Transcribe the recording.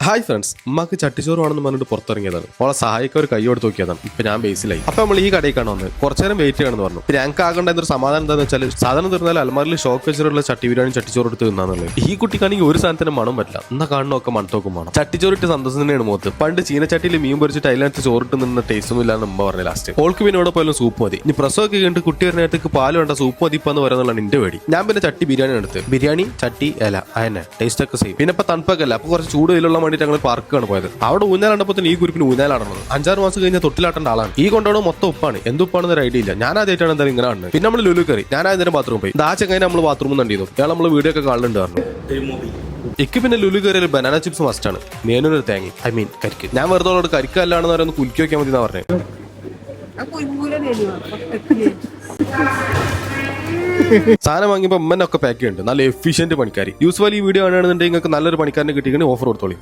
Hi friends, ഉമ്മാക്ക് ചട്ടിച്ചോറ് വേണമെന്ന് പറഞ്ഞിട്ട് പുറത്തിറങ്ങിയതാണ്. അവളെ സഹായിക്കാൻ ഒരു കൈ കൊടുത്ത് നോക്കിയതാണ്. ഇപ്പൊ ഞാൻ ബേസിലായി. അപ്പൊ നമ്മൾ ഈ കടയിലേക്കാണ് വന്നത്. കുറച്ചു നേരം വെയിറ്റ് ചെയ്യണമെന്ന് പറഞ്ഞു. പിന്നെ ഞങ്ങൾക്ക് ആകേണ്ട ഒരു സമാധാനം എന്താണെന്ന് വെച്ചാൽ സാധനം തീർന്നാൽ അലമാരിൽ ഷോക്ക് വെച്ചിട്ടുള്ള ചട്ടി ബിരിയാണി ചട്ടിച്ചോറ് എടുത്ത് തിന്നാന്നുള്ളത്. ഈ കുട്ടിക്കാണെങ്കിൽ ഒരു സാധനത്തിന് മണം പറ്റില്ല. എന്നാ കാണുന്നൊക്കെ മണത്തോക്കും വേണം. ചട്ടിച്ചോറിട്ട് സന്തോഷം തന്നെയാണ് മുഖത്ത്. പണ്ട് ചീനച്ചട്ടിയിൽ മീൻ പൊരിച്ചിട്ട് അതിനകത്ത് ചോറിട്ട് നിന്ന് ടേസ്റ്റ് ഒന്നും ഇല്ലാന്ന് ഉമ്മ പറഞ്ഞു ലാസ്റ്റ്. ഓൾക്ക് പിന്നെ ഇവിടെ പോയാലും സൂപ്പ് മതി. ഇനി പ്രസവമൊക്കെ കഴിഞ്ഞിട്ട് കുട്ടി വരുന്നേരത്തേക്ക് പാല് വേണ്ട, സൂപ്പ് മതിപ്പാന്ന് പറയുന്നതാണ് എന്റെ പേടി. ഞാൻ പിന്നെ ചട്ടി ബിരിയാണി എടുത്ത് ബിരിയാണി ചട്ടി ഇല അതന്നെ ടേസ്റ്റ് ഒക്കെ സെയിം. പിന്നെ ഇപ്പൊ തണുപ്പൊക്കെ അല്ല, അപ്പൊ കുറച്ച് ചൂട് ഇതിലുള്ള വേണ്ടിയിട്ട് ഞങ്ങൾ പാർക്കാണ് പോയത്. അവിടെ ഊഞ്ഞാലണ്ടപ്പോൾ ഈ ഗ്രൂപ്പിന് ഊഞ്ഞാലാടണത് 5-6 മാസം കഴിഞ്ഞാൽ തൊട്ടിലാട്ടേണ്ട ആളാണ്. ഈ കൊണ്ടോണോ മൊത്തം ഉപ്പാണ്. എന്തുപ്പാണെന്ന് ഒരു ഐഡിയ ഇല്ല. ഞാൻ ആദ്യമായിട്ടാണ് എന്തായാലും ഇങ്ങനെ കാണുന്നത്. പിന്നെ നമ്മൾ ലുലു കയറി. ഞാൻ അതിന്റെ ബാത്റൂം പോയി. ആ ചെങ്ങനെ നമ്മൾ ബാത്റൂം കണ്ടിരുന്നു. ഇയാൾ നമ്മൾ വീഡിയോ ഒക്കെ കാണുന്നുണ്ട് പറഞ്ഞു. എനിക്ക് പിന്നെ ലുലു കയറിയ ബനാന ചിപ്സ് മസ്റ്റാണ്. മേനൊരു തേങ്ങ കരിക്ക്. ഞാൻ വെറുതെ കരിക്കല്ലാണെന്ന് പറയുന്നത് കുലുക്കി വെക്കാൻ മതി എന്നാ പറഞ്ഞത്. സാധനം വാങ്ങിയപ്പോൾ ഉമ്മനൊക്കെ പാക്ക് ചെയ്യുന്നുണ്ട്. നല്ല എഫിഷ്യന്റ് പണിക്കാരി. യൂസ്വലി ഈ വീഡിയോ കാണുകയാണെന്നുണ്ടെങ്കിൽ നിങ്ങൾക്ക് നല്ലൊരു പണിക്കാരനെ കിട്ടിയെങ്കിൽ ഓഫർ കൊടുത്തോളി.